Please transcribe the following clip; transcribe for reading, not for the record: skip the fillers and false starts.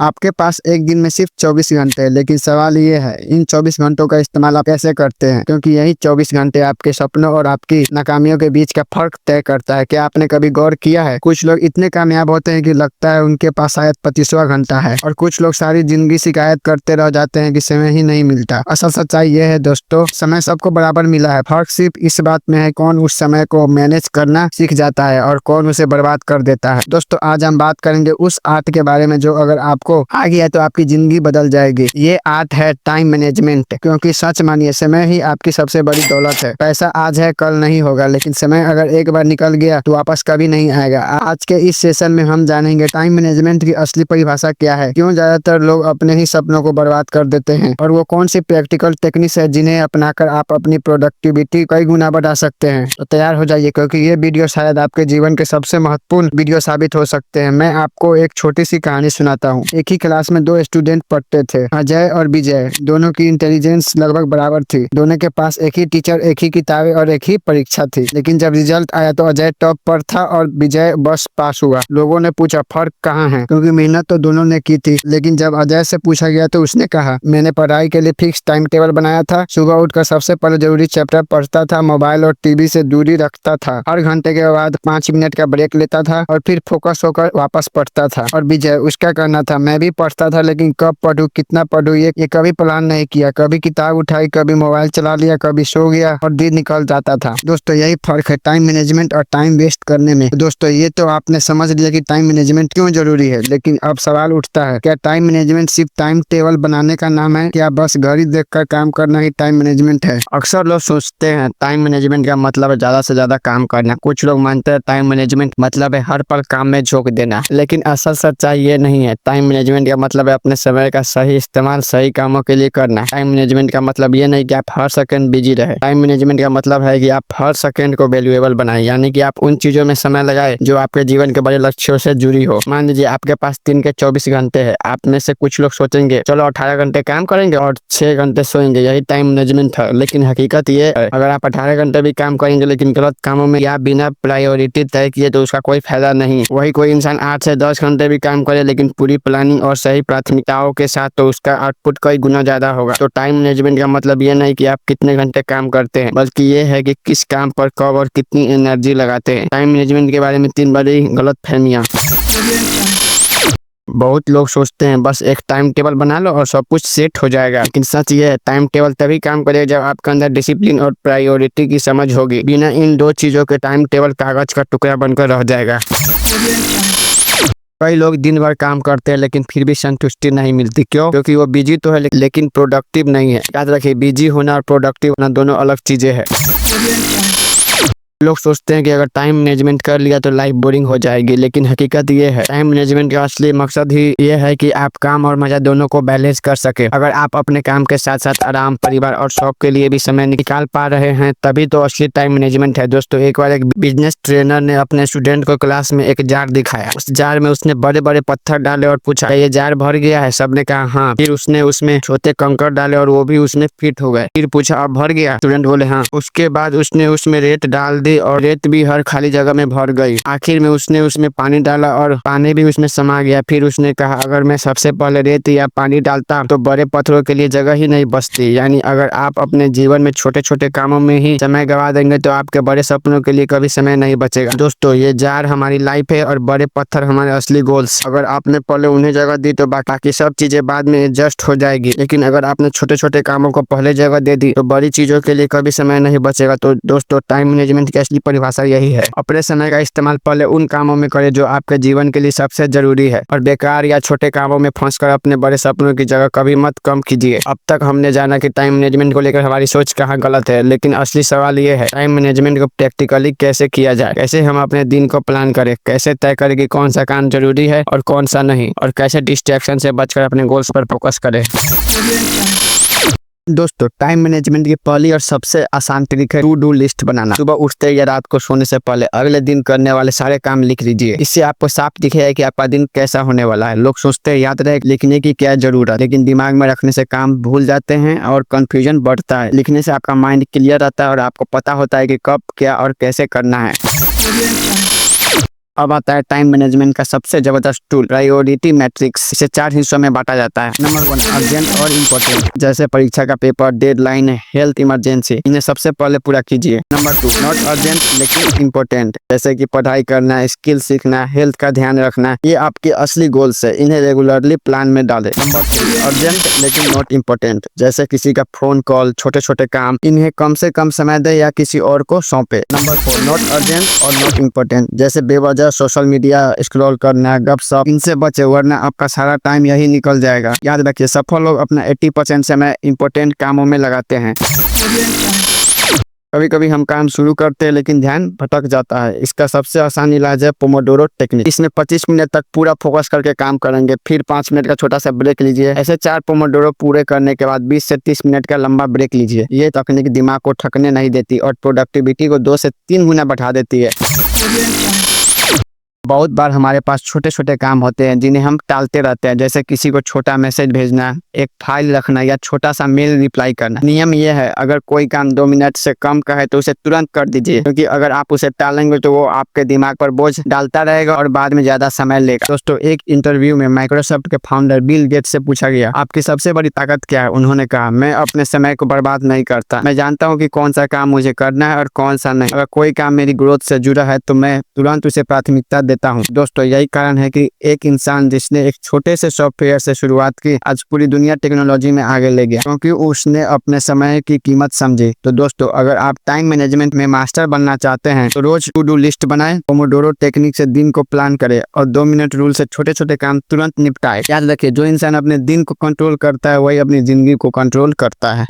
आपके पास एक दिन में सिर्फ 24 घंटे है, लेकिन सवाल ये है इन 24 घंटों का इस्तेमाल आप कैसे करते हैं, क्योंकि यही 24 घंटे आपके सपनों और आपकी नाकामियों के बीच का फर्क तय करता है। क्या आपने कभी गौर किया है, कुछ लोग इतने कामयाब होते हैं कि लगता है उनके पास शायद 25वां घंटा है, और कुछ लोग सारी जिंदगी शिकायत करते रह जाते हैं कि समय ही नहीं मिलता। असल सच्चाई ये है दोस्तों, समय सबको बराबर मिला है, फर्क सिर्फ इस बात में है कौन उस समय को मैनेज करना सीख जाता है और कौन उसे बर्बाद कर देता है। दोस्तों आज हम बात करेंगे उस आर्ट के बारे में जो अगर आपको आ गया तो आपकी जिंदगी बदल जाएगी। ये आर्ट है टाइम मैनेजमेंट, क्योंकि सच मानिए समय ही आपकी सबसे बड़ी दौलत है। पैसा आज है कल नहीं होगा, लेकिन समय अगर एक बार निकल गया तो वापस कभी नहीं आएगा। आज के इस सेशन में हम जानेंगे टाइम मैनेजमेंट की असली परिभाषा क्या है, क्यों ज्यादातर लोग अपने ही सपनों को बर्बाद कर देते हैं, और वो कौन सी प्रैक्टिकल टेक्निक्स है जिन्हें अपनाकर आप अपनी प्रोडक्टिविटी कई गुना बढ़ा सकते हैं। तो तैयार हो जाइए, क्योंकि ये वीडियो शायद आपके जीवन के सबसे महत्वपूर्ण वीडियो साबित हो सकते हैं। मैं आपको एक छोटी सी कहानी सुनाता हूँ। एक ही क्लास में दो स्टूडेंट पढ़ते थे, अजय और विजय। दोनों की इंटेलिजेंस लगभग बराबर थी, दोनों के पास एक ही टीचर, एक ही किताबें और एक ही परीक्षा थी। लेकिन जब रिजल्ट आया तो अजय टॉप पर था और विजय बस पास हुआ। लोगों ने पूछा फर्क कहाँ है, क्योंकि मेहनत तो दोनों ने की थी। लेकिन जब अजय से पूछा गया तो उसने कहा, मैंने पढ़ाई के लिए फिक्स टाइम टेबल बनाया था, सुबह उठकर सबसे पहले जरूरी चैप्टर पढ़ता था, मोबाइल और टीवी से दूरी रखता था, हर घंटे के बाद 5 मिनट का ब्रेक लेता था और फिर फोकस होकर वापस पढ़ता था। और विजय, उसका कहना था, मैं भी पढ़ता था लेकिन कब पढ़ूं, कितना पढ़ूं ये कभी प्लान नहीं किया। कभी किताब उठाई, कभी मोबाइल चला लिया, कभी सो गया और दिन निकल जाता था। दोस्तों यही फर्क है टाइम मैनेजमेंट और टाइम वेस्ट करने में। दोस्तों ये तो आपने समझ लिया कि टाइम मैनेजमेंट क्यों जरूरी है, लेकिन अब सवाल उठता है, क्या टाइम मैनेजमेंट सिर्फ टाइम टेबल बनाने का नाम है? क्या बस घड़ी देखकर काम करना ही टाइम मैनेजमेंट है? अक्सर लोग सोचते हैं टाइम मैनेजमेंट का मतलब है ज्यादा से ज्यादा काम करना। कुछ लोग मानते हैं टाइम मैनेजमेंट मतलब है हर पल काम में झोंक देना, लेकिन असल सच्चाई ये नहीं है। टाइम मैनेजमेंट का मतलब है अपने समय का सही इस्तेमाल सही कामों के लिए करना। टाइम मैनेजमेंट का मतलब ये नहीं कि आप हर सेकंड बिजी रहे। टाइम मैनेजमेंट का मतलब है कि आप हर सेकंड को वैल्यूएबल बनाए, यानी कि आप उन चीजों में समय लगाए जो आपके जीवन के बड़े लक्ष्यों से जुड़ी हो। मान लीजिए आपके पास दिन के 24 घंटे है। आप में से कुछ लोग सोचेंगे चलो 18 घंटे काम करेंगे और 6 घंटे सोएंगे, यही टाइम मैनेजमेंट है। लेकिन हकीकत ये है, अगर आप 18 घंटे भी काम करेंगे लेकिन गलत कामों में या बिना प्रायोरिटी तय किए तो उसका कोई फायदा नहीं। वही कोई इंसान 8 से 10 घंटे भी काम करे लेकिन पूरी प्लानिंग और सही प्राथमिकताओं के साथ, तो उसका आउटपुट कई गुना ज्यादा होगा। तो टाइम मैनेजमेंट का मतलब ये नहीं कि आप कितने घंटे काम करते हैं, बल्कि ये है कि किस काम पर कब और कितनी एनर्जी लगाते हैं। टाइम मैनेजमेंट के बारे में 3 बड़ी गलतफहमियां। बहुत लोग सोचते हैं बस एक टाइम टेबल बना लो और सब कुछ सेट हो जाएगा, लेकिन सच ये है टाइम टेबल तभी काम करेगा जब आपके अंदर डिसिप्लिन और प्रायोरिटी की समझ होगी। बिना इन दो चीजों के टाइम टेबल कागज का टुकड़ा बनकर रह जाएगा। कई लोग दिन भर काम करते हैं लेकिन फिर भी संतुष्टि नहीं मिलती। क्यों? क्योंकि वो बिजी तो है लेकिन प्रोडक्टिव नहीं है। याद रखिए, बिजी होना और प्रोडक्टिव होना दोनों अलग चीजें हैं। लोग सोचते हैं कि अगर टाइम मैनेजमेंट कर लिया तो लाइफ बोरिंग हो जाएगी, लेकिन हकीकत ये है टाइम मैनेजमेंट का असली मकसद ही ये है कि आप काम और मजा दोनों को बैलेंस कर सके। अगर आप अपने काम के साथ साथ आराम, परिवार और शौक के लिए भी समय निकाल पा रहे हैं तभी तो असली टाइम मैनेजमेंट है। दोस्तों एक बार एक बिजनेस ट्रेनर ने अपने स्टूडेंट को क्लास में एक जार दिखाया। उस जार में उसने बड़े बड़े पत्थर डाले और पूछा, ये जार भर गया है? सबने कहा हाँ। फिर उसने उसमें छोटे कंकड़ डाले और वो भी उसमें फिट हो गए। फिर पूछा अब भर गया? स्टूडेंट बोले हाँ। उसके बाद उसने उसमें रेत डाल दी और रेत भी हर खाली जगह में भर गई। आखिर में उसने उसमें पानी डाला और पानी भी उसमें समा गया। फिर उसने कहा अगर मैं सबसे पहले रेत या पानी डालता तो बड़े पत्थरों के लिए जगह ही नहीं बचती। यानी अगर आप अपने जीवन में छोटे छोटे कामों में ही समय गवा देंगे तो आपके बड़े सपनों के लिए कभी समय नहीं बचेगा। दोस्तों ये जार हमारी लाइफ है और बड़े पत्थर हमारे असली गोल्स। अगर आपने पहले उन्हें जगह दी तो बाकी सब चीजें बाद में एडजस्ट हो जाएगी, लेकिन अगर आपने छोटे छोटे कामों को पहले जगह दे दी तो बड़ी चीजों के लिए कभी समय नहीं बचेगा। तो दोस्तों टाइम मैनेजमेंट की असली परिभाषा यही है, अपने समय का इस्तेमाल पहले उन कामों में करें जो आपके जीवन के लिए सबसे जरूरी है, और बेकार या छोटे कामों में फंसकर अपने बड़े सपनों की जगह कभी मत कम कीजिए। अब तक हमने जाना कि टाइम मैनेजमेंट को लेकर हमारी सोच कहाँ गलत है, लेकिन असली सवाल ये है टाइम मैनेजमेंट को प्रैक्टिकली कैसे किया जाए, कैसे हम अपने दिन को प्लान करें, कैसे तय करें कि कौन सा काम जरूरी है और कौन सा नहीं, और कैसे डिस्ट्रैक्शन से बचकर अपने गोल्स पर फोकस करें। दोस्तों टाइम मैनेजमेंट की पहली और सबसे आसान तरीका है टू डू लिस्ट बनाना। सुबह उठते या रात को सोने से पहले अगले दिन करने वाले सारे काम लिख लीजिए। इससे आपको साफ दिखेगा कि आपका दिन कैसा होने वाला है। लोग सोचते हैं याद रहे लिखने की क्या जरूरत, लेकिन दिमाग में रखने से काम भूल जाते हैं और कंफ्यूजन बढ़ता है। लिखने से आपका माइंड क्लियर रहता है और आपको पता होता है कि कब क्या और कैसे करना है। अब आता है टाइम मैनेजमेंट का सबसे जबरदस्त टूल, प्रायोरिटी मैट्रिक्स। इसे 4 हिस्सों में बांटा जाता है। नंबर 1, अर्जेंट और इम्पोर्टेंट, जैसे परीक्षा का पेपर, डेडलाइन, हेल्थ इमरजेंसी, इन्हें सबसे पहले पूरा कीजिए। नंबर 2, नॉट अर्जेंट लेकिन इम्पोर्टेंट, जैसे कि पढ़ाई करना, स्किल सीखना, हेल्थ का ध्यान रखना, ये आपके असली गोल्स है, इन्हें रेगुलरली प्लान में डालें। नंबर 3, अर्जेंट लेकिन नॉट इम्पोर्टेंट, जैसे किसी का फोन कॉल, छोटे छोटे काम, इन्हें कम से कम समय दे या किसी और को सौंपे। नंबर 4, नॉट अर्जेंट और नॉट इम्पोर्टेंट, जैसे बेवजह सोशल मीडिया स्क्रॉल करना, गपशप, इनसे बचे वरना आपका सारा टाइम यही निकल जाएगा। याद रखिए, सफल लोग अपना 80% समय इंपॉर्टेंट कामों में लगाते हैं। कभी कभी हम काम शुरू करते हैं लेकिन ध्यान भटक जाता है। इसका सबसे आसान इलाज है पोमोडोरो टेक्निक। इसमें 25 मिनट तक पूरा फोकस करके काम करेंगे, फिर 5 मिनट का छोटा सा ब्रेक लीजिए। ऐसे 4 पोमोडोरो पूरे करने के बाद 20 से 30 मिनट का लंबा ब्रेक लीजिए। ये तकनीक दिमाग को थकने नहीं देती और प्रोडक्टिविटी को 2 से 3 गुना बढ़ा देती है। बहुत बार हमारे पास छोटे छोटे काम होते हैं जिन्हें हम टालते रहते हैं, जैसे किसी को छोटा मैसेज भेजना, एक फाइल रखना या छोटा सा मेल रिप्लाई करना। नियम यह है, अगर कोई काम 2 मिनट से कम का है तो उसे तुरंत कर दीजिए, क्योंकि अगर आप उसे टालेंगे तो वो आपके दिमाग पर बोझ डालता रहेगा और बाद में ज्यादा समय लेगा। दोस्तों, एक इंटरव्यू में माइक्रोसॉफ्ट के फाउंडर बिल गेट्स से पूछा गया, आपकी सबसे बड़ी ताकत क्या है? उन्होंने कहा, मैं अपने समय को बर्बाद नहीं करता, मैं जानता हूँ कि कौन सा काम मुझे करना है और कौन सा नहीं। अगर कोई काम मेरी ग्रोथ से जुड़ा है तो मैं तुरंत उसे प्राथमिकता देता हूँ। दोस्तों, यही कारण है कि एक इंसान जिसने एक छोटे से सॉफ्टवेयर से शुरुआत की, आज पूरी दुनिया टेक्नोलॉजी में आगे ले गया, क्योंकि उसने अपने समय की कीमत समझी। तो दोस्तों, अगर आप टाइम मैनेजमेंट में मास्टर बनना चाहते हैं तो रोज टू डू लिस्ट बनाएं, पोमोडोरो टेक्निक से दिन को प्लान करें और 2 मिनट रूल से छोटे छोटे काम तुरंत निपटाए। याद रखिए, जो इंसान अपने दिन को कंट्रोल करता है वही अपनी जिंदगी को कंट्रोल करता है।